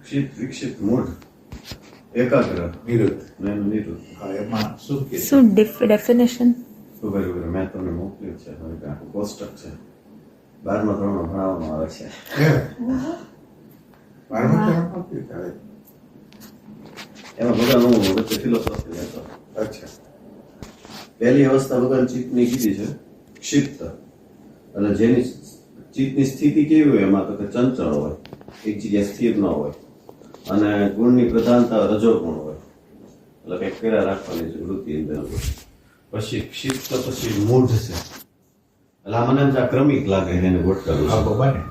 ક્ષિપ્ત વિક્ષિપ્ત મૂઢ એકાગ્ર નિરુદ્ધ. નિરુદ્ધ. હા, એમાં શું કે શું ડેફિનેશન? ઉભેર મેં તમને મોકલ્યું છે હવે કે આખું કોષ્ટક છે 12મા ધોરણમાં ભણાવવામાં આવે છે. એમાં ભગવાન હું વચ્ચે ફિલોસોફી લેતો. અચ્છા. પહેલી અવસ્થા ભગવાન ચિત્તની કીધી છે ક્ષિપ્ત, અને જેની ચિત્તની સ્થિતિ કેવી હોય એમાં તો કે ચંચળ હોય, એક જગ્યાએ સ્થિર ન હોય, અને ગુણની પ્રધાનતા રજોગુણ હોય, એટલે કંઈક કર્યા રાખવાની છે વૃત્તિ અંદર. પછી ક્ષિપ્ત, પછી મૂઢ છે. એટલે આ મને એમ છે આ ક્રમિક લાગે છે એને ગોઠવેલું હા, છે. બને.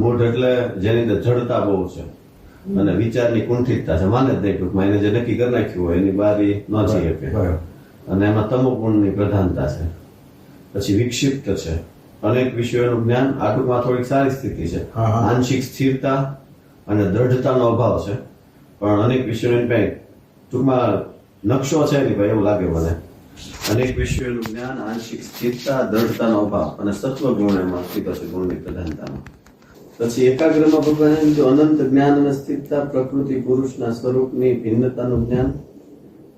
મૂઢ એટલે જેની અંદર જડતા બહુ છે અને વિચારની કુંઠિતતા છે, માને જ નહીં ટૂંકમાં એને જે નક્કી કરી નાખ્યું હોય એની બારી ન જઈ શકે, બરાબર. અને એમાં તમો ગુણની પ્રધાનતા છે. પછી વિક્ષિપ્ત છે, અનેક વિષયોનું જ્ઞાન, આ ટૂંકમાં થોડીક સારી સ્થિતિ છે. હા, હા. આંશિક સ્થિરતા અને દ્રઢતાનો અભાવ છે, પણ અનેક વિષયોની પાસે ટૂંકમાં નકશો છે નહીં ભાઈ, એવું લાગે મને. અનેક વિષયોનું જ્ઞાન, આંશિક સ્થિરતા, દ્રઢતાનો અભાવ, અને સત્વ ગુણ એમાં સ્થિત છે, ગુણની પ્રધાનતામાં. પછી એકાગ્રમાં ભગવાને કીધું અનંત જ્ઞાન અને સ્થિરતા, પ્રકૃતિ પુરુષના સ્વરૂપની ભિન્નતાનું જ્ઞાન,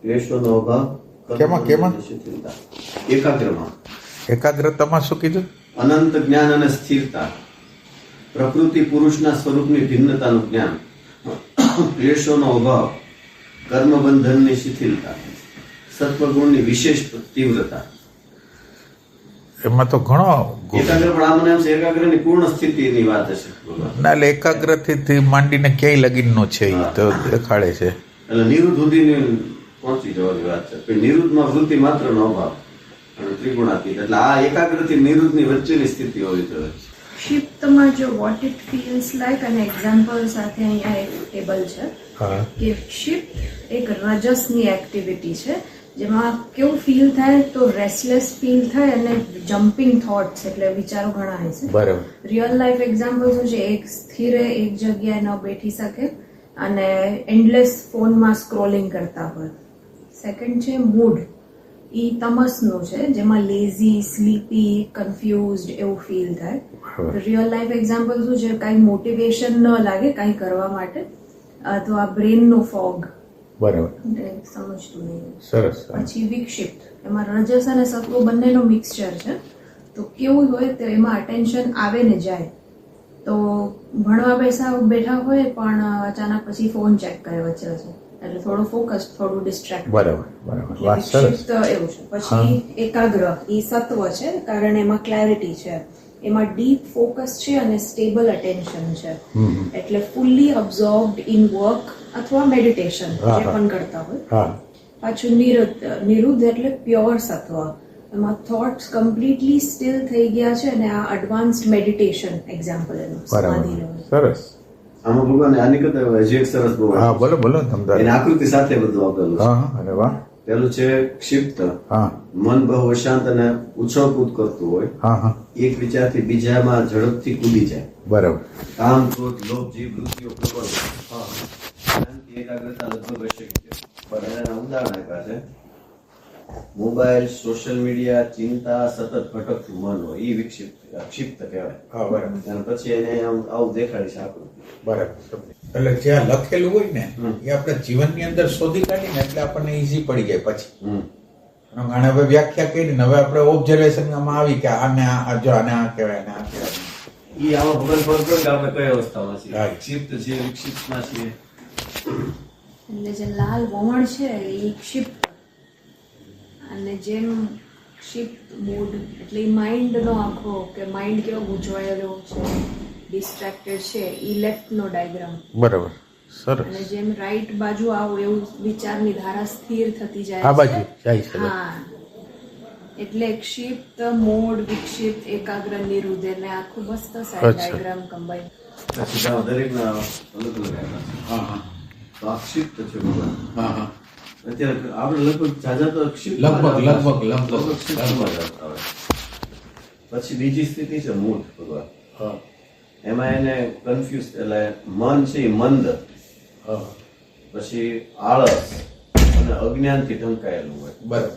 ક્લેશોનો અભાવ, કેમાં? શિથિલતા. એકાગ્રમાં એકાગ્રતામાં શું કીધું? અનંત જ્ઞાન અને સ્થિરતા, પ્રકૃતિ પુરુષના સ્વરૂપની ભિન્નતાનું જ્ઞાન, ક્લેશોનો અભાવ, કર્મબંધનની શિથિલતા, સત્વગુણની વિશેષ તીવ્રતા. એમાં તો ઘણો એકાગ્ર પણ આ મને એમ છે એકાગ્રની પૂર્ણ સ્થિતિની વાત હશે. ના, એટલે એકાગ્રથી માંડીને ક્યાંય લગીનનો છે એ તો દેખાડે છે. એટલે નિરુદ્ધ સુધીની પહોંચી જવાની વાત છે. પછી નિરુદ્ધમાં વૃત્તિ માત્રનો અભાવ અને ત્રિગુણાતીત, એટલે આ એકાગ્રથી નિરુદ્ધની વચ્ચેની સ્થિતિ હોવી જોઈએ. ક્ષિપ્તમાં જો વોટ ઇટ ફીલ્સ લાઈક અને એક્ઝામ્પલ સાથે અહીંયા એક ટેબલ છે હા, કે ક્ષિપ્ત એક રજસની એક્ટિવિટી છે, જેમાં કેવું ફીલ થાય તો રેસ્ટલેસ ફીલ થાય અને જમ્પિંગ થોટ્સ, એટલે વિચારો ઘણા હશે. બરાબર. રિયલ લાઈફ એક્ઝામ્પલ શું છે? એક સ્થિરે એક જગ્યાએ ન બેઠી શકે અને એન્ડલેસ ફોનમાં સ્ક્રોલિંગ કરતા હોય. સેકન્ડ છે મૂડ, ઈ તમસનું છે, જેમાં લેઝી, સ્લીપી, કન્ફ્યુઝડ એવું ફીલ થાય. રિયલ લાઈફ એક્ઝામ્પલ શું છે? કાંઈ મોટિવેશન ન લાગે કાંઈ કરવા માટે, અથવા બ્રેનનો ફોગ, બરાબર. સમજતું નહીં. સરસ. પછી વિક્ષિપ્ત, એમાં રજસ અને સત્વ બંનેનો મિક્સચર છે. તો કેવું હોય તો એમાં અટેન્શન આવે ને જાય. તો ભણવા બેઠા હોય પણ અચાનક પછી ફોન ચેક કરે વચ્ચે વચ્ચે, એટલે થોડું ફોકસ, થોડું ડિસ્ટ્રેક્ટ. બરાબર. વાત સરસ. વિક્ષિપ્ત એવું છે. પછી એકાગ્ર, એ સત્વ છે, કારણ એમાં ક્લેરિટી છે, એમાં ડીપ ફોકસ છે અને સ્ટેબલ અટેન્શન છે, એટલે ફુલ્લી અબ્ઝોર્બ્ડ ઇન વર્ક અથવા મેડિટેશન જે પણ કરતા હોય. હા, પાછું નિરુદ્ધ એટલે પ્યોર સત્વ, એમાં થોટ્સ કમ્પ્લીટલી સ્ટીલ થઈ ગયા છે, અને આ એડવાન્સ્ડ મેડિટેશન એક્ઝામ્પલ એનું બરાબર. સમાધિનો. સરસ. આમાં ભગવાન આની કરતા હજી એક સરસ બહુ હા, બોલો તમતારે. એની આકૃતિ સાથે બધું આપેલું છે. હા, અરે વાહ. પેલું છે ક્ષિપ્ત, હા, મન બહુ અશાંત અને ઉછળકૂદ કરતું હોય, હા, એક વિચારથી બીજામાં ઝડપથી કૂદી જાય, બરાબર. કામ, ક્રોધ, લોભ, જીવ, વૃત્તિઓ પ્રબળ હોય. શાંતિ, એકાગ્રતા લગભગ અશક્ય. એના ઉદાહરણ આપ્યા છે. મોબાઈલ, સોશિયલ મીડિયા, ચિંતા, સતત ભટકતું મન હોય, એ ક્ષિપ્ત કહેવાય. હા, બરાબર. અને પછી એને આવું દેખાડી છે આકૃતિ. બરાબર. એટલે જ્યાં લખેલું હોય ને એ આપણે જીવનની અંદર શોધી કાઢીને એટલે આપણને ઈઝી પડી જાય પછી. અને હવે વ્યાખ્યા કરીને હવે આપણે ઓબ્ઝર્વેશનમાં આવી કે આને આ જો આને આ કહેવાય ને આ કહેવાય. ઈ આમાં ભગવાન ખબર પડે કે આપણે કઈ અવસ્થામાં છીએ. હા. ક્ષિપ્ત છીએ, વિક્ષિપ્તમાં છીએ. એટલે જે લાલ વમળ છે એ ક્ષિપ્ત, અને જેમ ક્ષિપ્ત મૂડ એટલે માઇન્ડનો આખો કે માઇન્ડ કેવો ગૂંચવાયેલો છે, ડિસ્ટ્રેક્ટેડ છે, એ લેફ્ટનો ડાયગ્રામ. બરાબર. સરસ. અને જેમ રાઈટ બાજુ આવો એવું વિચારની ધારા સ્થિર થતી જાય આ બાજુ જાય છે. હા, એટલે ક્ષિપ્ત, મૂડ, વિક્ષિપ્ત, એકાગ્ર, નિરુદ્ધ, એટલે આખું મસ્ત સાઈડ ડાયગ્રામ કમ્બાઈન. સીધા દરેકના અલગ અલગ આવ્યા. હા, હા, તો આ ક્ષિપ્ત છે ભગવાન. હા, હા. અત્યારે આપણે લગભગ ઝાઝા તો ક્ષિપ્ત લગભગ ક્ષિપ્તમાં જ આવતા હોય. પછી બીજી સ્થિતિ છે મૂઢ ભગવાન. હા, એમાં એને કન્ફ્યુઝ, એટલે મન છે એ મંદ, હા, પછી આળસ અને અજ્ઞાનથી ઢંકાયેલું હોય. બરાબર.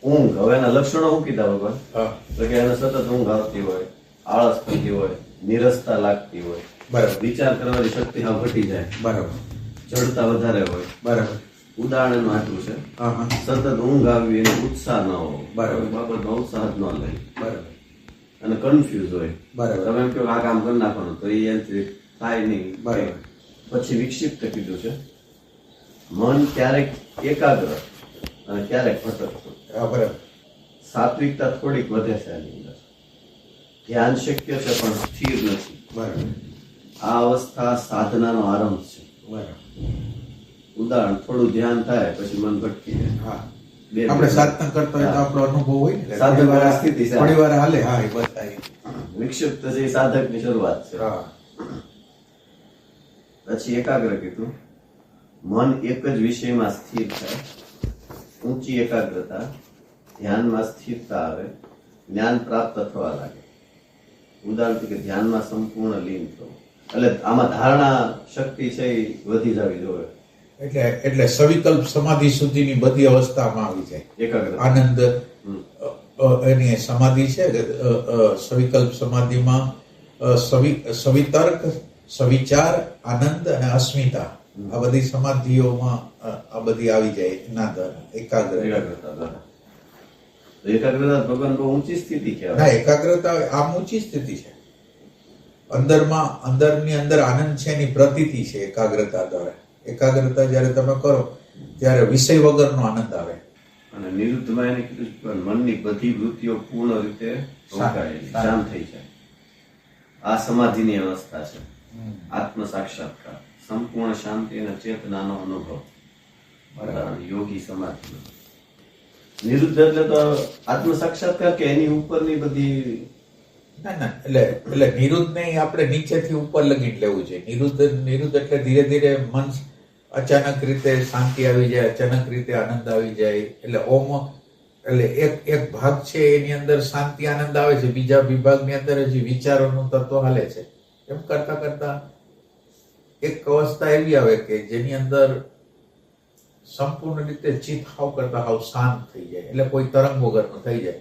ઊંઘ, હવે એના લક્ષણો શું કીધા ભગવાન? હા, એટલે કે એને સતત ઊંઘ આવતી હોય, આળસ થતી હોય, નીરસતા લાગતી હોય, બરાબર વિચાર કરવાની શક્તિ હાવ ઘટી જાય, બરાબર ચડતા વધારે હોય. બરાબર ઉદાહરણ આટલું છે, હા હા સતત ઊંઘ આવી અને ઉત્સાહ ન હોય, બરાબર. બાબતમાં ઉત્સાહ જ ન લે બરાબર અને કન્ફ્યુઝ હોય. બરાબર તમે એમ કહો કે આ કામ કરી નાખવાનું તો એ એનાથી થાય નહીં. બરાબર. પછી વિક્ષિપ્ત કીધું છે, મન ક્યારેક એકાગ્ર અને ક્યારેક ભટકતું. હા બરાબર સાત્વિકતા થોડીક વધે છે આની અંદર. ધ્યાન શક્ય છે પણ સ્થિર નથી. બરાબર આ અવસ્થા સાધનાનો આરંભ છે. બરાબર ઉદાહરણ, થોડું ધ્યાન થાય પછી મન ભટકી જાય. હા બે આપણે સાધના કરતા હોય તો આપણો અનુભવ હોય ને સાધક થોડી વાર સ્થિતિ છે. થોડી વાર હાલે હા એ બસ થાય વિક્ષિપ્ત છે એ સાધકની શરૂઆત છે. હા પછી એકાગ્ર કીધું, મન એક જ વિષયમાં સ્થિર થાય, ઊંચી એકાગ્રતા, ધ્યાનમાં સ્થિરતા આવે, જ્ઞાન પ્રાપ્ત થવા લાગે. ઉદાહરણ તરીકે ધ્યાનમાં સંપૂર્ણ લીન થવું. એટલે આમાં ધારણા શક્તિ છે એ વધી જવી જોઈએ. એટલે સવિકલ્પ સમાધિ સુધીની બધી અવસ્થામાં આવી જાય એકાગ્રતા. આનંદ એની સમાધિ છે સવિકલ્પ સમાધિમાં સવિતર્ક સવિચાર આનંદ અને અસ્મિતા આ બધી સમાધિઓમાં આ બધી આવી જાય એના દ્વારા એકાગ્ર એકાગ્રતા દ્વારા. તો એકાગ્રતા ભગવાન બહુ ઊંચી સ્થિતિ ના કહેવાય. એકાગ્રતા આમ ઊંચી સ્થિતિ છે અંદરની અંદર આનંદ છે એની પ્રતીતિ છે એકાગ્રતા દ્વારા એકાગ્રતા જ્યારે તમે કરો ત્યારે વિષય વગરનો આનંદ આવે અને નિરુદ્ધમાં એને કીધું છે કે મનની બધી વૃત્તિઓ પૂર્ણ રીતે રોકાયેલી, શાંત થઈ જાય. આ સમાધિની અવસ્થા છે. આત્મ સાક્ષાત્કાર, સંપૂર્ણ શાંતિ અને ચેતનાનો અનુભવ. બરાબર. યોગી સમાધિ. નિરુદ્ધ એટલે તો આત્મ સાક્ષાત્કાર કે એની ઉપરની બધી. ના એટલે નિરુદ્ધ નહીં આપણે નીચેથી ઉપર લગીને લેવું છે નિરુદ્ધ એટલે ધીરે ધીરે મન અચાનક રીતે શાંતિ આવી જાય અચાનક રીતે આનંદ આવી જાય એટલે એટલે એક ભાગ છે એની અંદર શાંતિ આનંદ આવે છે બીજા વિભાગની અંદર હજી વિચારોનું તત્વ હાલે છે એમ કરતા કરતા એક અવસ્થા એવી આવે કે જેની અંદર સંપૂર્ણ રીતે ચિત્ત હાવ કરતા હાવ શાંત થઈ જાય એટલે કોઈ તરંગ વગરનું થઈ જાય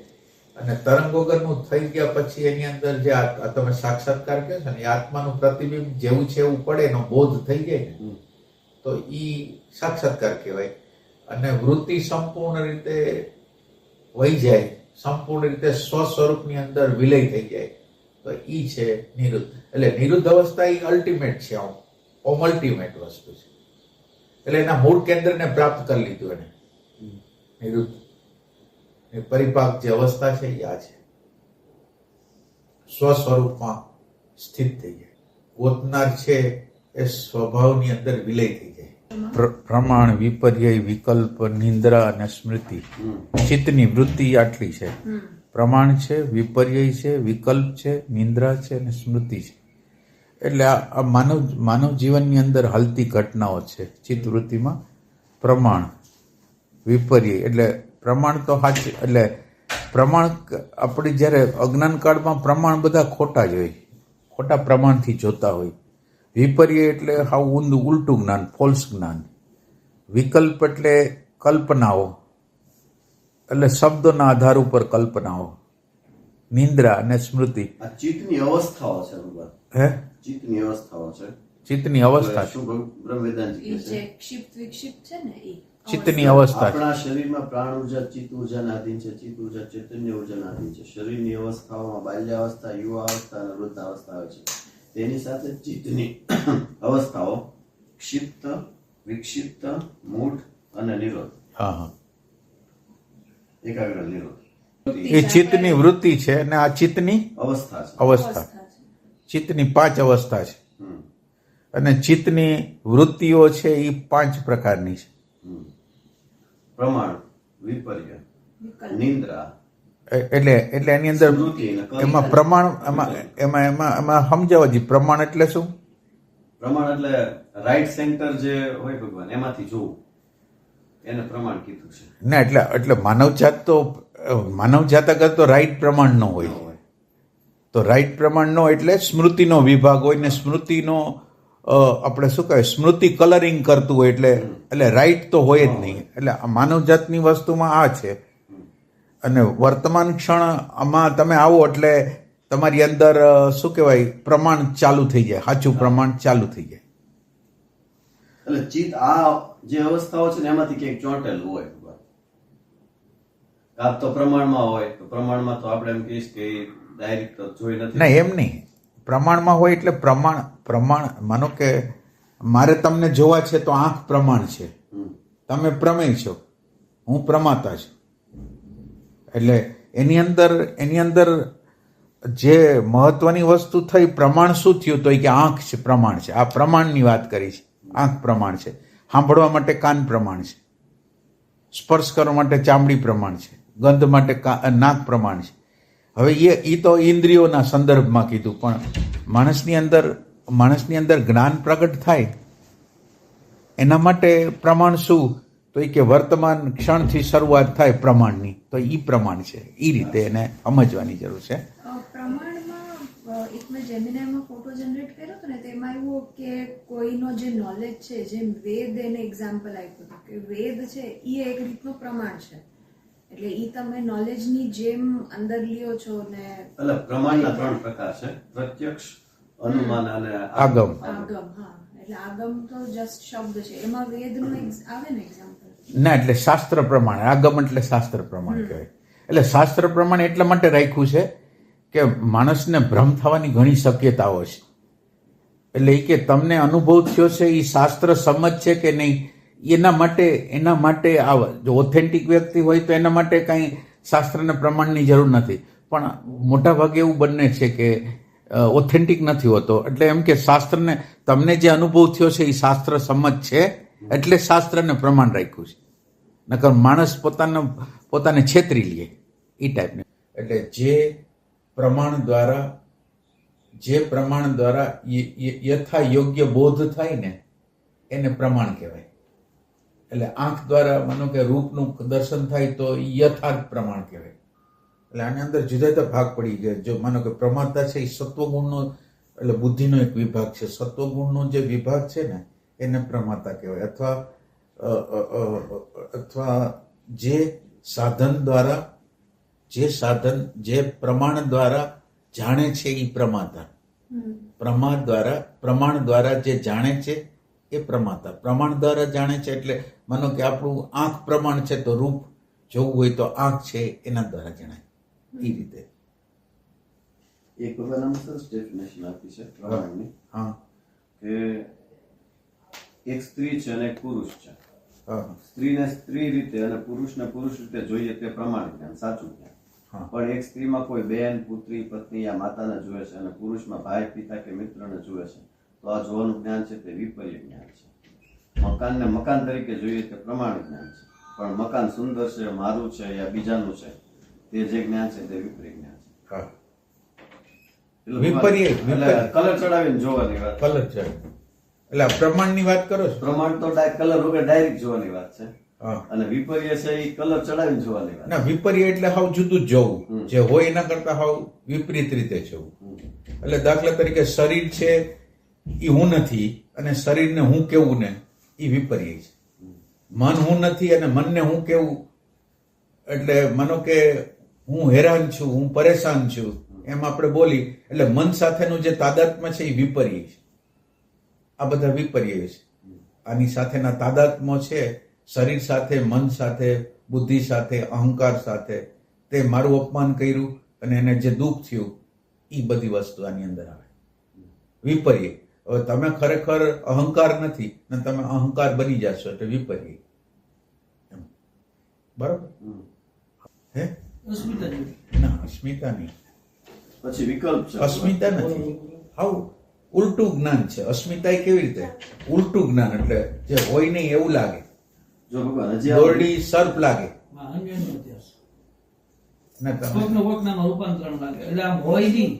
અને તરંગ વગરનું થઈ ગયા પછી એની અંદર જે તમે સાક્ષાત્કાર કહો છો ને એ આત્માનું પ્રતિબિંબ જેવું છે એવું પડે એનો બોધ થઈ જાય ને તો ઈ સાક્ષાત્કાર કહેવાય અને વૃત્તિ સંપૂર્ણ રીતે વહી જાય સંપૂર્ણ રીતે સ્વ સ્વરૂપની અંદર વિલય થઈ જાય તો ઈ છે નિરુદ્ધ એટલે નિરુદ્ધ અવસ્થા એ અલ્ટિમેટ છે ઓમ અલ્ટિમેટ વસ્તુ છે એટલે એના મૂળ કેન્દ્રને પ્રાપ્ત કરી લીધું એને નિરુદ્ધ પરિપાક જે અવસ્થા છે એ આ છે સ્વ સ્વરૂપમાં સ્થિત થઈ જાય ગોતનાર છે એ સ્વભાવની અંદર વિલય થઈ જાય પ્રમાણ વિપર્ય વિકલ્પ નિંદ્રા અને સ્મૃતિ ચિત્તની વૃત્તિ આટલી છે પ્રમાણ છે વિપર્ય છે વિકલ્પ છે નિંદ્રા છે અને સ્મૃતિ છે એટલે આ માનવ જીવનની અંદર હાલતી ઘટનાઓ છે ચિત્તવૃત્તિમાં પ્રમાણ વિપર્ય એટલે પ્રમાણ તો સાચું એટલે પ્રમાણ આપણે જ્યારે અજ્ઞાન કાળમાં પ્રમાણ બધા ખોટા જ હોય ખોટા પ્રમાણથી જોતા હોય વિપર્ય એટલે હાવ ઊંધું ઉલટું જ્ઞાન ફોલ્સ જ્ઞાન વિકલ્પ એટલે કલ્પનાઓ એટલે શબ્દોના આધાર ઉપર કલ્પનાઓ નિંદ્રા અને સ્મૃતિ આ ચિત્તની અવસ્થાઓ છે ભગવાન. હે ચિત્તની અવસ્થાઓ છે. ચિત્તની અવસ્થા શું બ્રહ્મ વેદાંત કહે ઈ છે? જે ક્ષિપ્ત વિક્ષિપ્ત છે ને ઈ ચિત્તની અવસ્થા છે. આપણા શરીરમાં પ્રાણ ઉર્જા ચિત્ત ઉર્જાના આધીન છે, ચિત્ત ઉર્જા ચૈતન્ય ઉર્જાના આધીન છે. શરીરની અવસ્થાઓમાં બાલ્યાવસ્થા, યુવાવસ્થા અને વૃદ્ધાવસ્થા આવે છે. તેની સાથે ચિત્તની અવસ્થાઓ ક્ષિપ્ત, વિક્ષિપ્ત, મૂઢ અને નિરોધ. હા એકાગ્ર નિરોધ એ ચિત્તની વૃત્તિ છે અને આ ચિત્તની અવસ્થા છે. અવસ્થા છે. ચિત્તની 5 અવસ્થા છે હમ. અને ચિત્તની વૃત્તિઓ છે એ 5 પ્રકારની છે હમ. પ્રમાણ, વિપર્ય, વિકલ્પ. નિંદ્રા, એટલે એની અંદર સ્મૃતિ અને કલ્પના. એમાં પ્રમાણ એમાં સમજાવવા જોઈએ પ્રમાણ એટલે શું પ્રમાણ એટલે રાઈટ સેન્ટર જે હોય ભગવાન એમાંથી જોવું એને પ્રમાણ કીધું છે. ના એટલે માનવજાત અગર તો રાઈટ પ્રમાણ ન હોય તો રાઈટ પ્રમાણ નો એટલે સ્મૃતિનો વિભાગ હોય ને સ્મૃતિનો આપણે શું કહેવાય સ્મૃતિ કલરિંગ કરતું હોય એટલે રાઈટ તો હોય જ નહીં એટલે આ માનવજાતની વસ્તુમાં આ છે અને વર્તમાન ક્ષણ આમાં તમે આવો એટલે તમારી અંદર શું કહેવાય પ્રમાણ ચાલુ થઈ જાય, સાચું પ્રમાણ ચાલુ થઈ જાય. એટલે ચિત્ત આ જે અવસ્થાઓ છે ને એમાંથી ક્યાંક ચોંટેલું હોય, કાં તો પ્રમાણમાં હોય તો પ્રમાણમાં તો આપણે એમ કહીશ કે ડાયરેક્ટ જોઈ નથી. ના એમ નહીં, પ્રમાણમાં હોય એટલે પ્રમાણ માનો કે મારે તમને જોવા છે તો આંખ પ્રમાણ છે, તમે પ્રમેય છો, હું પ્રમાતા છું. એટલે એની અંદર જે મહત્વની વસ્તુ થઈ પ્રમાણ શું થયું તો કે આંખ છે પ્રમાણ છે. આ પ્રમાણની વાત કરી છે. આંખ પ્રમાણ છે, સાંભળવા માટે કાન પ્રમાણ છે, સ્પર્શ કરવા માટે ચામડી પ્રમાણ છે, ગંધ માટે નાક પ્રમાણ છે. હવે એ તો ઇન્દ્રિયોના સંદર્ભમાં કીધું, પણ માણસની અંદર જ્ઞાન પ્રગટ થાય એના માટે પ્રમાણ શું તો એ કે વર્તમાન ક્ષણથી શરૂઆત થાય પ્રમાણની, તો એ પ્રમાણ છે. એ રીતે એને સમજવાની જરૂર છે. પ્રમાણમાં એક મેં જેમિનાઈમાં ફોટો જનરેટ કર્યો હતો ને તેમાં એવું કે કોઈનો જે નોલેજ છે, જેમ વેદ એને એક્ઝામ્પલ આપ્યું હતું કે વેદ છે એ એક રીતનું પ્રમાણ છે. એટલે ઈ તમે નોલેજની જેમ અંદર લ્યો છો ને. એટલે પ્રમાણના 3 પ્રકાર છે, પ્રત્યક્ષ, અનુમાન અને આગમ. હા, એટલે આગમ તો જસ્ટ શબ્દ છે, એમાં વેદનું આવે ને એક્ઝામ્પલ. ના, એટલે શાસ્ત્ર પ્રમાણે આગમ એટલે શાસ્ત્ર પ્રમાણ કહેવાય. એટલે શાસ્ત્ર પ્રમાણ એટલા માટે રાખ્યું છે કે માણસને ભ્રમ થવાની ઘણી શક્યતાઓ છે. એટલે એ કે તમને અનુભવ થયો છે એ શાસ્ત્ર સમજ છે કે નહીં, એના માટે જો ઓથેન્ટિક વ્યક્તિ હોય તો એના માટે કાંઈ શાસ્ત્રના પ્રમાણની જરૂર નથી. પણ મોટા ભાગે એવું બને છે કે ઓથેન્ટિક નથી હોતો. એટલે એમ કે શાસ્ત્રને તમને જે અનુભવ થયો છે એ શાસ્ત્ર સમજ છે એટલે શાસ્ત્રને પ્રમાણ રાખ્યું છે. નકર માણસ પોતાને છેતરી લે એ ટાઈપને. એટલે જે પ્રમાણ દ્વારા યથા યોગ્ય બોધ થાય ને એને પ્રમાણ કહેવાય. એટલે આંખ દ્વારા માનો કે રૂપનું દર્શન થાય તો યથાર્થ પ્રમાણ કહેવાય. એટલે આની અંદર જુદા જુદા ભાગ પડી ગયા. જો માનો કે પ્રમાતા છે એ સત્વગુણનો એટલે બુદ્ધિનો એક વિભાગ છે. સત્વગુણનો જે વિભાગ છે ને એને પ્રમાતા કહેવાય. અથવા જે પ્રમાણ દ્વારા જાણે છે એ પ્રમાતા. પ્રમાણ દ્વારા જે જાણે છે એ પ્રમાતા. પ્રમાણ દ્વારા જાણે છે એટલે માનો કે આપણું આંખ પ્રમાણ છે તો રૂપ જોવું હોય તો આંખ છે એના દ્વારા જણાય. એ રીતે એક ભગવાન સરસ ડેફિનેશન આપી છે પ્રમાણની. હા, કે એક સ્ત્રી છે અને એક પુરુષ છે. સ્ત્રીને સ્ત્રી રીતે અને પુરુષને પુરુષ રીતે જોઈએ તે પ્રમાણ જ્ઞાન, સાચું જ્ઞાન. પણ એક સ્ત્રીમાં કોઈ બેન, પુત્રી, પત્ની યા માતાને જુએ છે અને પુરુષમાં ભાઈ, પિતા કે મિત્રને જુએ છે, તો આ જોવાનું જ્ઞાન છે તે વિપર્ય જ્ઞાન છે. મકાનને મકાન તરીકે જોઈએ તે પ્રમાણ જ્ઞાન છે, પણ મકાન સુંદર છે, મારું છે યા બીજાનું છે, તે જે જ્ઞાન છે તે વિપર્ય જ્ઞાન છે. કલર ચડાવીને જોવાની વાત. કલર ચડાવી એટલે પ્રમાણની વાત કરો છો. પ્રમાણ તો કલર વગર ડાયરેક્ટ જોવાની વાત છે, અને વિપર્ય છે એ કલર ચડાવીને જોવાની વાત. ના, વિપર્ય એટલે હાવ જુદું જ જોવું, જે હોય એના કરતા હાવ વિપરીત રીતે જોવું. એટલે દાખલા તરીકે શરીર છે એ હું નથી અને શરીરને હું કેવું ને એ વિપર્ય છે. મન હું નથી અને મનને હું કેવું, એટલે માનો કે હું હેરાન છું, હું પરેશાન છું એમ આપણે બોલી, એટલે મન સાથેનું જે તાદાત્મ્ય છે એ વિપર્ય છે. આ બધા વિપર્ય છે. આની સાથેના તાદાત્મ્ય છે શરીર સાથે, મન સાથે, બુદ્ધિ સાથે, અહંકાર સાથે. તે મારું અપમાન કર્યું અને એને જે દુઃખ થયું એ બધી વસ્તુ આની અંદર આવે. વિપર્ય. હવે તમે ખરેખર અહંકાર નથી ને તમે અહંકાર બની જશો એટલે વિપર્ય. બરાબર? હે? ના, અસ્મિતા નહીં. પછી વિકલ્પ છે. અસ્મિતા નથી. હાવ ઉલટું જ્ઞાન છે. અસ્મિતા એ કેવી રીતે? ઉલટું જ્ઞાન એટલે જે હોય નહીં એવું લાગે. જો ભગવાન હજી દોરડી સર્પ લાગે. રૂપાંતરણ લાગે એટલે આમ હોય નહીં.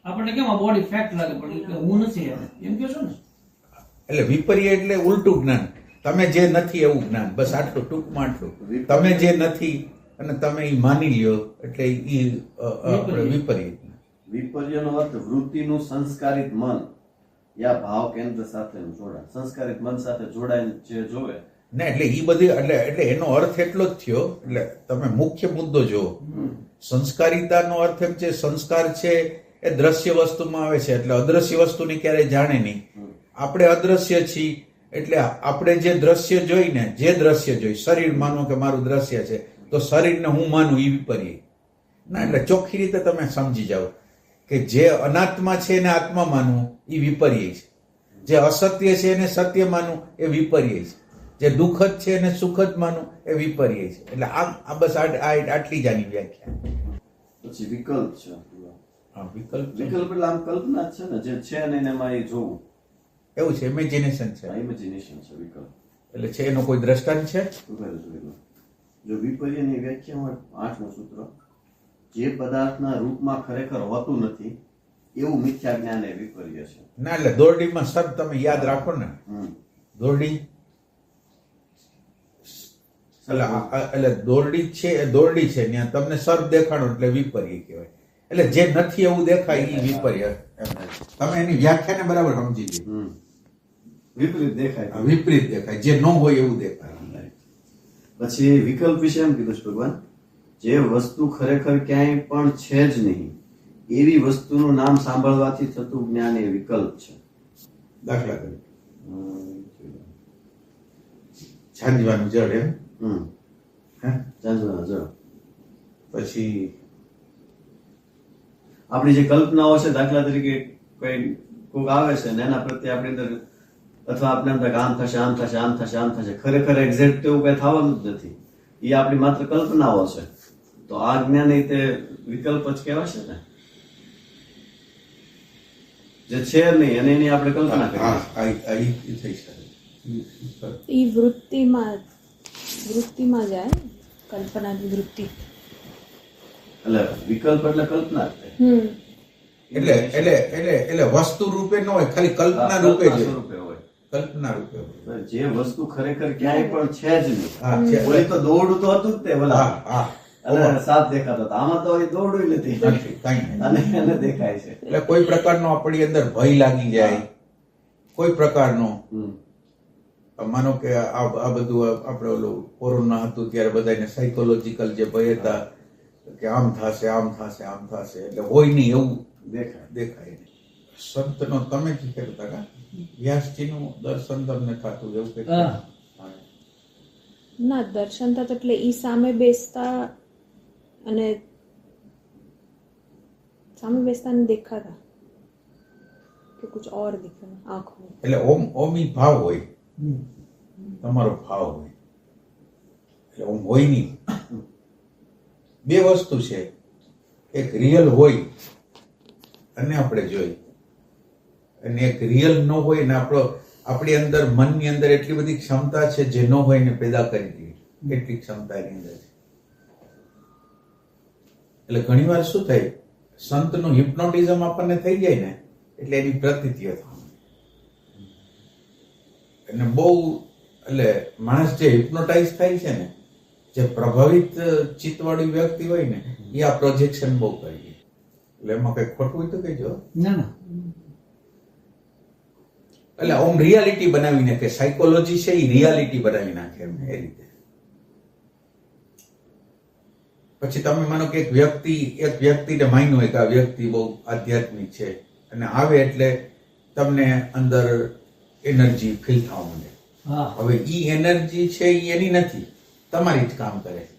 આપણને કેમ આ બોડી ફેક્ટ લાગે પણ હું નથી એમ કહો છો ને. એટલે વિપર્ય એટલે ઉલટું જ્ઞાન. તમે જે નથી એવું જ્ઞાન. બસ આટલું, ટૂંકમાં આટલું. તમે જે નથી અને તમે એ માની લ્યો એટલે એ વિપર્ય. વિપર્યનો અર્થ વૃત્તિનું સંસ્કારિત મન યા ભાવ કેન્દ્ર સાથેનું જોડાણ. સંસ્કારિત મન સાથે જોડાઈને જે જોવે ને એટલે એ બધી એટલે એનો અર્થ એટલો જ થયો. એટલે તમે મુખ્ય મુદ્દો જુઓ, સંસ્કારિતાનો અર્થ એમ છે, સંસ્કાર છે એ દ્રશ્ય વસ્તુમાં આવે છે, એટલે અદ્રશ્ય વસ્તુની ક્યારેય જાણે નહીં. આપણે અદ્રશ્ય છીએ, એટલે આપણે જે દ્રશ્ય જોઈને, જે દ્રશ્ય જોઈ, શરીર માનો કે મારું દ્રશ્ય છે, તો શરીરને હું માનું એ વિપર્ય ના. એટલે ચોખ્ખી રીતે તમે સમજી જાઓ કે જે અનાત્મા છે એને આત્મા માનવું એ વિપર્ય છે, જે અસત્ય છે એને સત્ય માનવું એ વિપર્ય છે, જે દુઃખદ છે એને સુખદ માનવું એ વિપર્ય છે. એટલે આ બસ આટલી જ આની વ્યાખ્યા. પછી વિકલ્પ છે. હા, વિકલ્પ વિકલ્પ એટલે આમ કલ્પના જ છે ને, જે છે ને એમાં એ જોવું, એવું છે, ઇમેજિનેશન છે. ઇમેજિનેશન છે વિકલ્પ. એટલે છે એનો કોઈ દ્રષ્ટાંત છે? જો વિપર્યની વ્યાખ્યામાં 8મું સૂત્ર, જે પદાર્થના રૂપમાં ખરેખર હોતું નથી એવું મિથ્યા જ્ઞાન એ વિપર્ય છે. ના, એટલે દોરડીમાં સર તમે યાદ રાખો ને, દોરડી એટલે દોરડી છે, દોરડી છે, ત્યાં તમને સર્પ દેખાડો એટલે વિપર્ય કહેવાય. એટલે જે નથી એવું દેખાય એ વિપર્ય. તમે એની વ્યાખ્યાને બરાબર સમજી લો. વિપરીત દેખાય. વિપરીત દેખાય, જે ન હોય એવું દેખાય. પછી વિકલ્પ વિશે એમ કીધું છે ભગવાન, જે વસ્તુ ખરેખર ક્યાંય પણ છે જ નહીં એવી વસ્તુનું નામ સાંભળવાથી થતું જ્ઞાન એ વિકલ્પ છે. દાખલા તરીકે છાંજવાનું જળ એમ, જાણજો જળ. પછી આપણી જે કલ્પનાઓ છે, દાખલા તરીકે કોઈક આવે છે ને એના પ્રત્યે આપણી અંદર, અથવા આપણે એમ થાય કે આમ થશે, આમ થશે, આમ થશે, આમ થશે, ખરેખર એક્ઝેક્ટ એવું કઈ થવાનું જ નથી, એ આપણી માત્ર કલ્પનાઓ છે. તો આ જ્ઞાન એ તે વિકલ્પ જ કહેવાશે ને, જે છે નહીં અને એની આપણે કલ્પના કરીએ. ઈ વૃત્તિમાં જાય, કલ્પનાની વૃત્તિ. એટલે વિકલ્પ એટલે કલ્પના જ થાય. એટલે વસ્તુ રૂપે ન હોય, ખાલી કલ્પના રૂપે જ હોય. સ્વરૂપે હોય. કલ્પના રૂપે હોય. જે વસ્તુ ખરેખર ક્યાંય પણ છે જ હા, નહીં. છે. ઓલી તો દોરડું તો હતું જ તે ભલા, હા, હા. અને સાપ દેખાતો હતો. આમાં તો એ દોરડું નથી નથી, કાંઈ નહીં. અને એને દેખાય છે. એટલે કોઈ પ્રકારનો આપણી અંદર ભય લાગી જાય, કોઈ પ્રકારનો, માનો કે આ બધું આપણે ઓલું કોરોના હતું ત્યારે બધાને સાયકોલોજીકલ જે ભય હતા કે આમ થશે, આમ થશે, આમ થશે, એટલે હોય નહીં એવું દેખાય. સંતનો તમે જ કહેતા હતા, વ્યાસજીનું દર્શન તમને થતું એવું કંઈક? ના, દર્શન થતું એટલે ઈ સામે બેસતા અને દેખાતા કે કુછ ઓર દિખા આંખો. એટલે ઓમ ઈ ભાવ હોય, તમારો ભાવ હોય, એટલે ઓમ હોય નહીં. બે વસ્તુ છે, એક રિયલ હોય અને આપણે જોઈ, અને એક રિયલ ન હોય ને આપણી અંદર મનની અંદર એટલી બધી ક્ષમતા છે જે ન હોય ને પેદા કરી દે, એટલી ક્ષમતા એની અંદર છે. એટલે ઘણી વાર શું થાય, સંતનું હિપ્નોટિઝમ આપણને થઈ જાય ને એટલે એની પ્રતીતિઓ થાય. અને બહુ, એટલે માણસ જે હિપ્નોટાઇઝ થાય છે ને, જે પ્રભાવિત ચિત્તવાળી વ્યક્તિ હોય ને, એ આ પ્રોજેક્શન બહુ કરી દે. એટલે એમાં કઈ ખોટું હોય તો કહેજો. ના ના, એટલે ઓમ રિયાલિટી બનાવી નાખે, સાયકોલોજી છે એ રિયાલિટી બનાવી નાખે એમ, એ રીતે. પછી તમે માનો કે એક વ્યક્તિને માન્યું હોય કે આ વ્યક્તિ બહુ આધ્યાત્મિક છે, અને આવે એટલે તમને અંદર એનર્જી ફીલ થવા માંડે. હવે ઈ એનર્જી છે એ એની નથી, તમારી જ કામ કરે છે,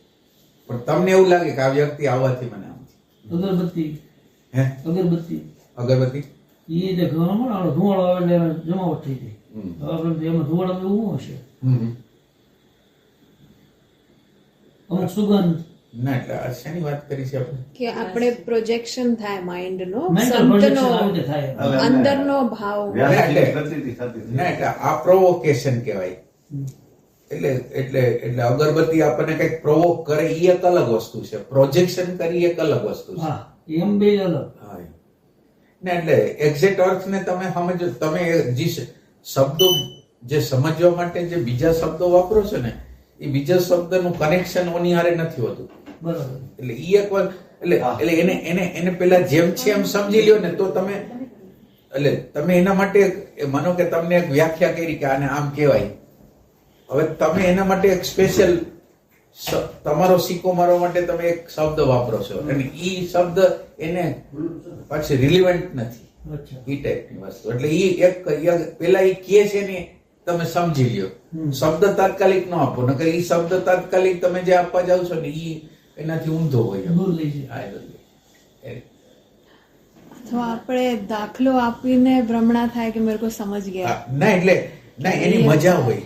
પણ તમને એવું લાગે કે આ વ્યક્તિ આવવાથી મને આમ છે. અગરબત્તી ઈ ધુવાડો આવે એટલે જમાવટ થઈ ગઈ. હવે એમાં ધુવાડા એવું હશે, અમુક સુગંધ. ના, એટલે આ શેની વાત કરી છે આપણે? કે આપણે પ્રોજેક્શન થાય માઇન્ડનો, Mental projection આવી રીતે થાય. અંદરનો ભાવ. ના, એટલે આ પ્રોવોકેશન કહેવાય. એટલે અગરબત્તી આપણને કઈક પ્રોવોક કરે એ એક અલગ વસ્તુ છે, પ્રોજેક્શન કરી એક અલગ વસ્તુ છે. હા, એમ બે અલગ. હા, ને એટલે એક્ઝેક્ટ અર્થને તમે સમજો, તમે જે શબ્દો જે સમજવા માટે જે બીજા શબ્દો વાપરો છો ને, એ બીજા શબ્દનું કનેક્શન ઓની હારે નથી હોતું. બરાબર. એટલે ઈ એક વાર એટલે એને પેલા જેમ છે એમ સમજી લ્યો ને, તો તમે એટલે તમે એના માટે માનો કે તમને એક વ્યાખ્યા કરી કે આને આમ કહેવાય, હવે તમે એના માટે એક સ્પેશિયલ તમારો સિક્કો મારવા માટે તમે એક શબ્દ વાપરો છો અને ઈ શબ્દ એને પાછી રિલિવન્ટ નથી, અચ્છા ઈ ટાઈપની વસ્તુ. એટલે ઈ એક પેલા ઈ કે છે ને તમે સમજી લ્યો. શબ્દ તાત્કાલિક ન આપો, નકર ઈ શબ્દ તાત્કાલિક તમે જે આપવા જાવ છો ને ઈ એનાથી ઊંધો હોય. દૂર લઈ જાય. હા, એ અથવા આપણે દાખલો આપીને ભ્રમણા થાય કે મેરે કો સમજ ગયા. હા, ના એટલે ના એની મજા હોય.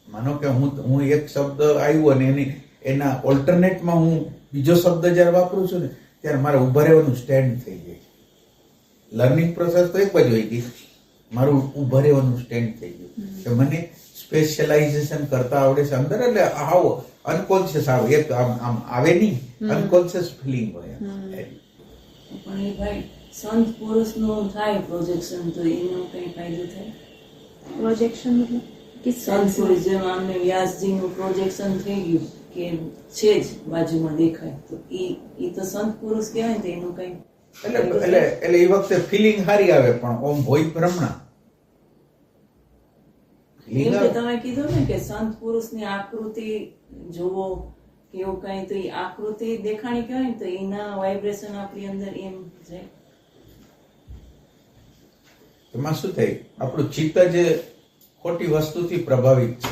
માનો કે હું એક શબ્દ આવ્યો અને એના ઓલ્ટરનેટમાં હું બીજો શબ્દ જ્યારે વાપરું છું ને ત્યારે મારે ઉભા રહેવાનું સ્ટેન્ડ થઈ જાય. લર્નિંગ પ્રોસેસ તો એક બાજુ હોય ગઈ, મારું ઉભા રહેવાનું સ્ટેન્ડ થઈ ગયું કે મને સ્પેશિયલાઇઝેશન કરતા આવડે છે અંદર. એટલે આવો અનકોન્શિયસ આવે, એક આમ આવે નહીં, અનકોન્શિયસ ફિલિંગ હોય. પણ એ ભાઈ સંત પુરુષનું થાય પ્રોજેક્શન તો એનો કઈ ફાયદો થાય? પ્રોજેક્શન મતલબ કે સંત પુરુષ જેમ આમને વ્યાસજીનું પ્રોજેક્શન થઈ ગયું કે છે જ બાજુમાં દેખાય, તો ઈ તો સંત પુરુષ કહેવાય ને, તો એનું કઈ એટલે એ વખતે ફિલિંગ સારી આવે, પણ ઓમ હોય ભ્રમણા. એમ કે તમે કીધું ને કે સંત પુરુષની આકૃતિ જોવો કે એવું કઈ, તો એ આકૃતિ દેખાણી કહેવાય ને, તો એના વાઇબ્રેશન આપણી અંદર એમ જાય. એમાં શું થાય, આપણું ચિત્ત જે ખોટી વસ્તુથી પ્રભાવિત છે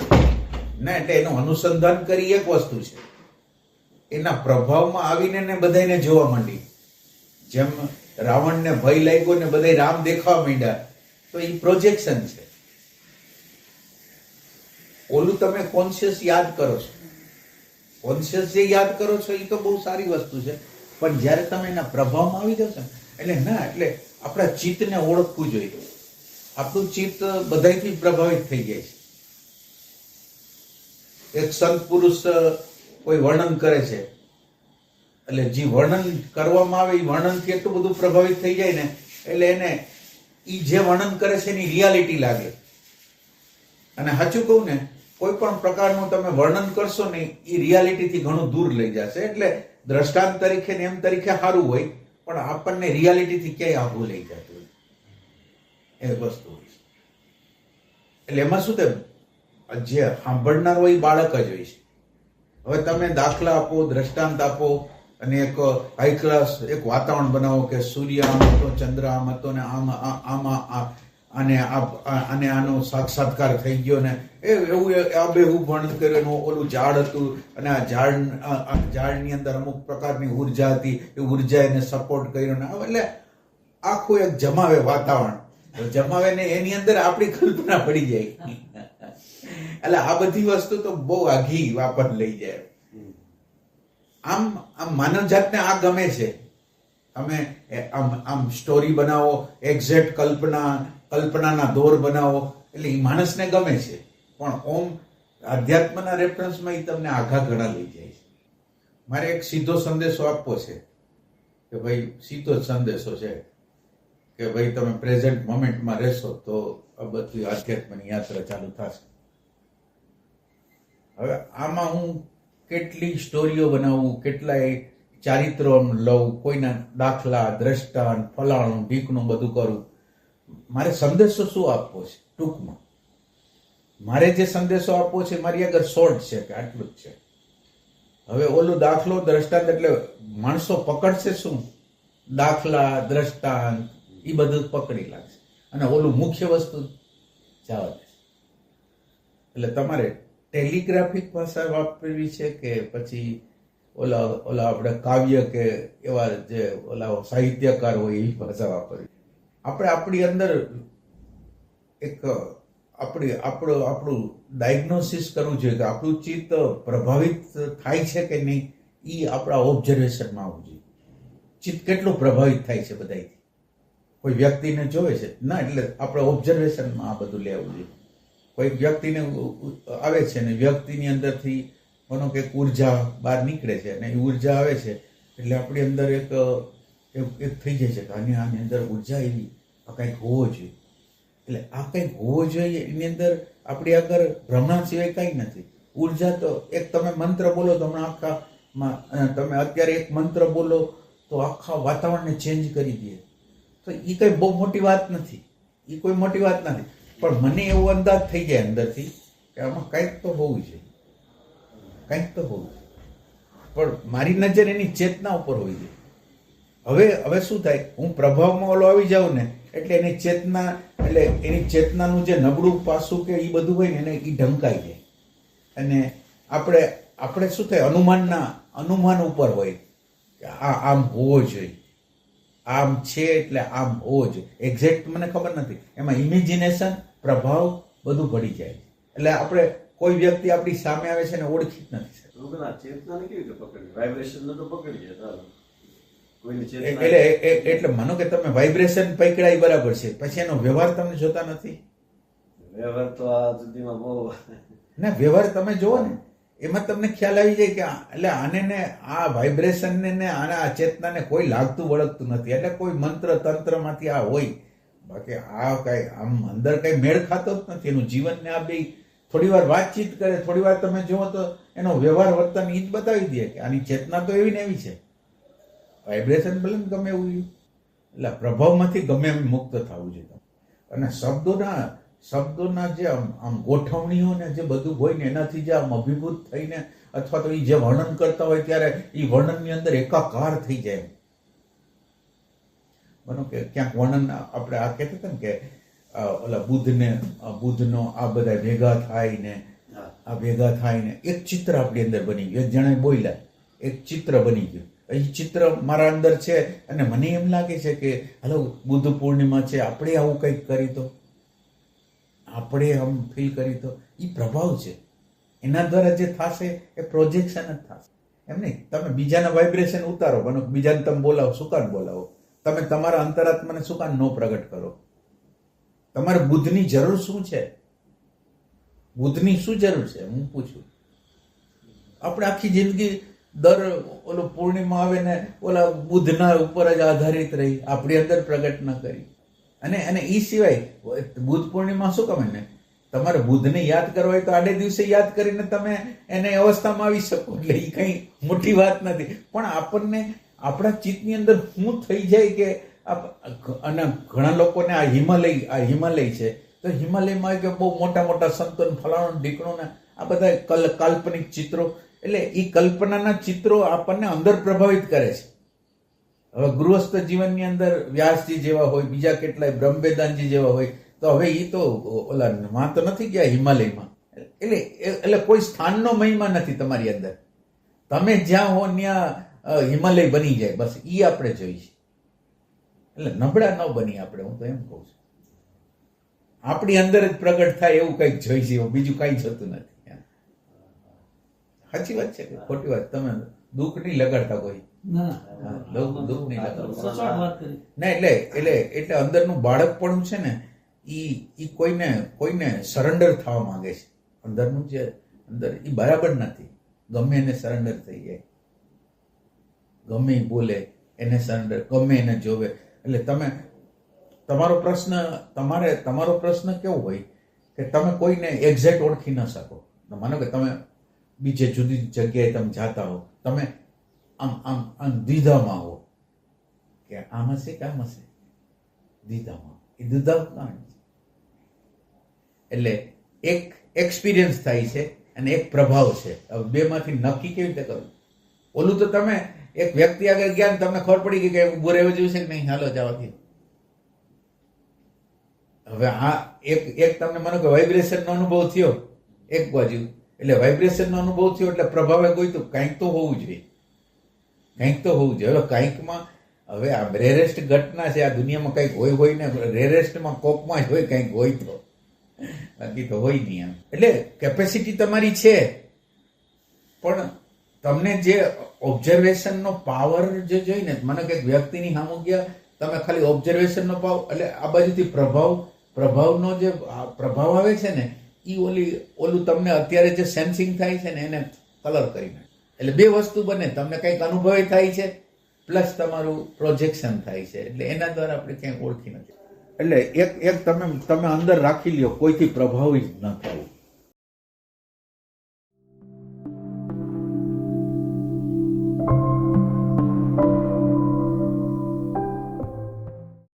ને, એટલે એનું અનુસંધાન કરી એક વસ્તુ છે, એના પ્રભાવમાં આવીને ને બધાને જોવા માંડી. જેમ રાવણને ભય લાગ્યો ને બધા રામ દેખાવા માંડ્યા, તો એ પ્રોજેક્શન છે. ઓલું તમે કોન્શિયસ યાદ કરો છો, કોન્શિયસ જે યાદ કરો છો એ તો બહુ સારી વસ્તુ છે, પણ જ્યારે તમે એના પ્રભાવમાં આવી જશો ને, એટલે ના, એટલે આપણા ચિત્તને ઓળખવું જોઈએ. આપણું ચિત્ત બધાથી પ્રભાવિત થઈ જાય છે. એક સંત પુરુષ કોઈ વર્ણન કરે છે, એટલે જે વર્ણન કરવામાં આવે એ વર્ણનથી એટલું બધું પ્રભાવિત થઈ જાય ને, એટલે એને ઈ જે વર્ણન કરે છે એની રિયાલિટી લાગે. અને સાચું કહું ને, કોઈ પણ પ્રકારનું તમે વર્ણન કરશો ને એ રિયાલિટીથી ઘણું દૂર લઈ જશે. એટલે દ્રષ્ટાંત તરીકે ને એમ તરીકે સારું હોય, પણ આપણને રિયાલિટીથી ક્યાંય આઘું લઈ જતું હોય એ વસ્તુ હોય છે. એટલે એમાં શું થાય, જે સાંભળનાર હોય એ બાળક જ હોય છે. હવે તમે દાખલા આપો, દ્રષ્ટાંત આપો અને એક હાઈ ક્લાસ એક વાતાવરણ બનાવો કે સૂર્ય આમ હતો, ચંદ્ર આમ હતો ને આમાં અને આનો સાક્ષાત્કાર થઈ ગયો ને એવું આબેહૂબ વર્ણન કર્યું. ઓલું ઝાડ હતું અને આ ઝાડની અંદર અમુક પ્રકારની ઉર્જા હતી, એ ઉર્જા એને સપોર્ટ કર્યો ને, એટલે આખું એક જમાવે વાતાવરણ જમાવે ને એની અંદર આપણી કલ્પના પડી જાય. એટલે આ બધી વસ્તુ તો બહુ આઘી વાપર લઈ જાય. આમ માનવ જાતને આ ગમે છે. તમે આમ સ્ટોરી બનાવો, એક્ઝેક્ટ કલ્પનાના દોર બનાવો, એટલે એ માણસને ગમે છે. પણ ઓમ આધ્યાત્મના રેફરન્સમાં એ તમને આઘા ઘણા લઈ જાય છે. મારે એક સીધો સંદેશો આપવો છે કે ભાઈ, સીધો જ સંદેશો છે કે ભાઈ તમે પ્રેઝન્ટ મોમેન્ટમાં રહેશો તો આ બધી આધ્યાત્મની યાત્રા ચાલુ થશે. હવે આમાં હું કેટલી સ્ટોરીઓ બનાવું, કેટલાય ચારિત્રો લઉં, કોઈના દાખલા, દ્રષ્ટાંત, ફલાણું ઢીકણું બધું કરું. મારે સંદેશો શું આપવો છે? ટૂંકમાં મારે જે સંદેશો આપવો છે મારી આગળ શોર્ટ છે કે આટલું જ છે. હવે ઓલું દાખલો, દ્રષ્ટાંત એટલે માણસો પકડશે શું? દાખલા, દ્રષ્ટાંત એ બધું પકડી લાગશે અને ઓલું મુખ્ય વસ્તુ જવા દે. એટલે તમારે ટેલિગ્રાફિક ભાષા વાપરવી છે કે પછી ઓલા આપણે કાવ્ય કે એવા જે ઓલા સાહિત્યકાર હોય એવી ભાષા વાપરવી? આપણે આપણી અંદર એક આપણું ડાયગ્નોસિસ કરવું જોઈએ કે આપણું ચિત્ત પ્રભાવિત થાય છે કે નહીં. એ આપણા ઓબ્ઝર્વેશનમાં આવવું જોઈએ. ચિત્ત કેટલું પ્રભાવિત થાય છે બધાથી. કોઈ વ્યક્તિને જોવે છે ના, એટલે આપણે ઓબ્ઝર્વેશનમાં આ બધું લેવું જોઈએ. કોઈ વ્યક્તિને આવે છે ને વ્યક્તિની અંદરથી માનો કે ઉર્જા બહાર નીકળે છે અને એ ઉર્જા આવે છે, એટલે આપણી અંદર એક થઈ જાય છે કે આની અંદર ઉર્જા એવી, આ કંઈક હોવો જોઈએ. એટલે આ કંઈક હોવો જોઈએ એની અંદર આપણી આગળ ભ્રમણા સિવાય કંઈ નથી. ઉર્જા તો એક તમે મંત્ર બોલો તો હમણાં તમે અત્યારે એક મંત્ર બોલો તો આખા વાતાવરણને ચેન્જ કરી દે. તો એ કંઈ બહુ મોટી વાત નથી, એ કોઈ મોટી વાત નથી. પણ મને એવો અંદાજ થઈ જાય અંદરથી કે આમાં કંઈક તો હોવું જોઈએ. કંઈક તો હોવું જોઈએ. પણ મારી નજર એની ચેતના ઉપર હોવી જોઈએ. હવે શું થાય, હું પ્રભાવમાં ઓલો આવી જાઉં ને એટલે એની ચેતના, એટલે એની ચેતનાનું જે નબળું પાસું કે એ બધું હોય ને એને એ ઢંકાઈ જાય. અને આપણે શું થાય, અનુમાન ઉપર હોય કે આ આમ હોવો જોઈએ, આમ છે એટલે આમ હોવો જોઈએ. એક્ઝેક્ટ મને ખબર નથી, એમાં ઇમેજિનેશન, પ્રભાવ બધું પડી જાય. એટલે આપણે કોઈ વ્યક્તિ આપણી સામે આવે છે ને ઓળખી જ નથી શકતા. ચેતનાને કેવી રીતે પકડવી? વાઇબ્રેશન તો પકડીએ ચાલો. કોઈની એટલે માનો કે તમે વાઇબ્રેશન પકડાય બરાબર છે, પછી એનો વ્યવહાર તમે જોતા નથી. વ્યવહાર તો આ સુધીમાં બહુ ના, વ્યવહાર તમે જુઓ ને એમાં તમને ખ્યાલ આવી જાય કે એટલે આને ને આ વાઇબ્રેશન ને આને આ ચેતનાને કોઈ લાગતું વળગતું નથી. એટલે કોઈ મંત્ર તંત્ર માંથી આ હોય, બાકી આ કઈ આમ અંદર કઈ મેળ ખાતો જ નથી. એનું જીવન ને આ બે થોડી વાર વાતચીત કરે, થોડી વાર તમે જુઓ તો એનો વ્યવહાર વર્તન એ જ બતાવી દે કે આની ચેતના તો એવી ને એવી છે. વાઇબ્રેશન ભલે ને ગમે એવું, એટલે પ્રભાવમાંથી ગમે એમ મુક્ત થવું જોઈએ. અને શબ્દોના જે આમ ગોઠવણીઓ ને જે બધું હોય ને એનાથી જે આમ અભિભૂત થઈને અથવા તો એ જે વર્ણન કરતા હોય ત્યારે એ વર્ણનની અંદર એકાકાર થઈ જાય. બનો કે ક્યાંક વર્ણન આપણે આ કહેતા હતા ને કે ઓલા બુદ્ધનો આ બધા ભેગા થાય ને એક ચિત્ર આપણી અંદર બની ગયું. એક જણે બોલ્યા, એક ચિત્ર બની ગયું. એ ચિત્ર મારા અંદર છે અને મને એમ લાગે છે કે હાલો બુદ્ધ પૂર્ણિમા છે, આપણે આવું કંઈક કરી તો, આપણે આમ ફીલ કરી તો, એ પ્રભાવ છે. એના દ્વારા જે થશે એ પ્રોજેક્શન જ થશે. એમ નહીં, તમે બીજાના વાઇબ્રેશન ઉતારો, બનો બીજાને તમે બોલાવો, શું કામ બોલાવો? તમે તમારા અંતરાત્માને શું કામ ન પ્રગટ કરો? તમારે બુદ્ધની જરૂર શું છે? બુદ્ધની શું જરૂર છે હું પૂછું? આપણે આખી જિંદગી ઓલો પૂર્ણિમા આવે ને ઓલા બુદ્ધના ઉપર જ આધારિત રહી, આપણી અંદર પ્રગટ ન કરી. અને એ સિવાય બુદ્ધ પૂર્ણિમા શું કહે ને, તમારે બુદ્ધને યાદ કરવા હોય તો આડે દિવસે યાદ કરીને તમે એને અવસ્થામાં આવી શકો. એટલે એ કઈ મોટી વાત નથી. પણ આપણને આપણા ચિત્તની અંદર શું થઈ જાય કે અને ઘણા લોકોને આ હિમાલય છે તો હિમાલયમાં કે બહુ મોટા મોટા સંતો ફલાણો ઢીકણો ને આ બધા કાલ્પનિક ચિત્રો, એટલે એ કલ્પનાના ચિત્રો આપણને અંદર પ્રભાવિત કરે છે. હવે ગૃહસ્થ જીવનની અંદર વ્યાસજી જેવા હોય, બીજા કેટલાય બ્રહ્મવેદાંતજી જેવા હોય, તો હવે એ તો ઓલા માં તો નથી ગયા હિમાલયમાં. એટલે કોઈ સ્થાનનો મહિમા નથી તમારી અંદર. તમે જ્યાં હો ત્યાં હિમાલય બની જાય, બસ એ આપણે જોઈએ. એટલે નબળા ન બની આપણે, હું તો એમ કહું છું. આપણી અંદર જ પ્રગટ થાય એવું કંઈક જોઈશે, બીજું કઈ જતું નથી. સાચી વાત છે કે ખોટી વાત? તમે દુઃખ નહીં લગાડતા કોઈ? દુઃખ નહીં લગાડતા. ના, એટલે અંદરનું બાળકપણું છે ને ઈ કોઈને સરેન્ડર થવા માંગે છે. અંદરનું જે અંદર એ બરાબર નથી. ગમે એને સરેન્ડર થઈ જાય, ગમે એ બોલે એને સરેન્ડર, ગમે એને જોવે. એટલે તમારો પ્રશ્ન કેવો હોય કે તમે કોઈને એક્ઝેક્ટ ઓળખી ન શકો. માનો કે તમે બીજે જુદી જગ્યાએ તમે જાતા હો, તમે આમ દીધામાં હો કે આમ હશે કે આમ હશે, દીધામાં એ દીધા કાંઈ. એટલે એક એક્સપિરિયન્સ થાય છે અને એક પ્રભાવ છે. હવે બે માંથી નક્કી કેવી રીતે કરવું? ઓલું તો તમે એક વ્યક્તિ આગળ ગયા તમને ખબર પડી ગઈ કે ઉભો રહેવું જેવું છે કે નહીં, હાલો જવાથી. હવે આ એક તમને માનો કે વાઇબ્રેશનનો અનુભવ થયો એક બાજુ, એટલે વાઇબ્રેશનનો અનુભવ થયો એટલે પ્રભાવે કોઈ તો કંઈક તો હોવું જોઈએ, કંઈક તો હોવું જોઈએ. હવે કંઈકમાં, હવે આ રેરેસ્ટ ઘટના છે આ દુનિયામાં, કંઈક હોય ને રેરેસ્ટમાં કોકમાં જ હોય, કંઈક હોય તો, બાકી તો હોય નહીં. એમ એટલે કેપેસિટી તમારી છે, પણ તમને જે ઓબ્ઝર્વેશનનો પાવર જે જોઈને, મને કે વ્યક્તિની સામે ગયા તમે ખાલી ઓબ્ઝર્વેશનનો પાવર, એટલે આ બાજુથી પ્રભાવનો જે પ્રભાવ આવે છે ને એ ઓલું તમને અત્યારે જે સેન્સિંગ થાય છે ને એને કલર કરી નાખે. એટલે બે વસ્તુ બને, તમને કંઈક અનુભવ થાય છે પ્લસ તમારું પ્રોજેક્શન થાય છે. એટલે એના દ્વારા આપણે ક્યાંક ઓળખી નથી. એટલે એક તમે અંદર રાખી લ્યો, કોઈથી પ્રભાવિત ન થવું.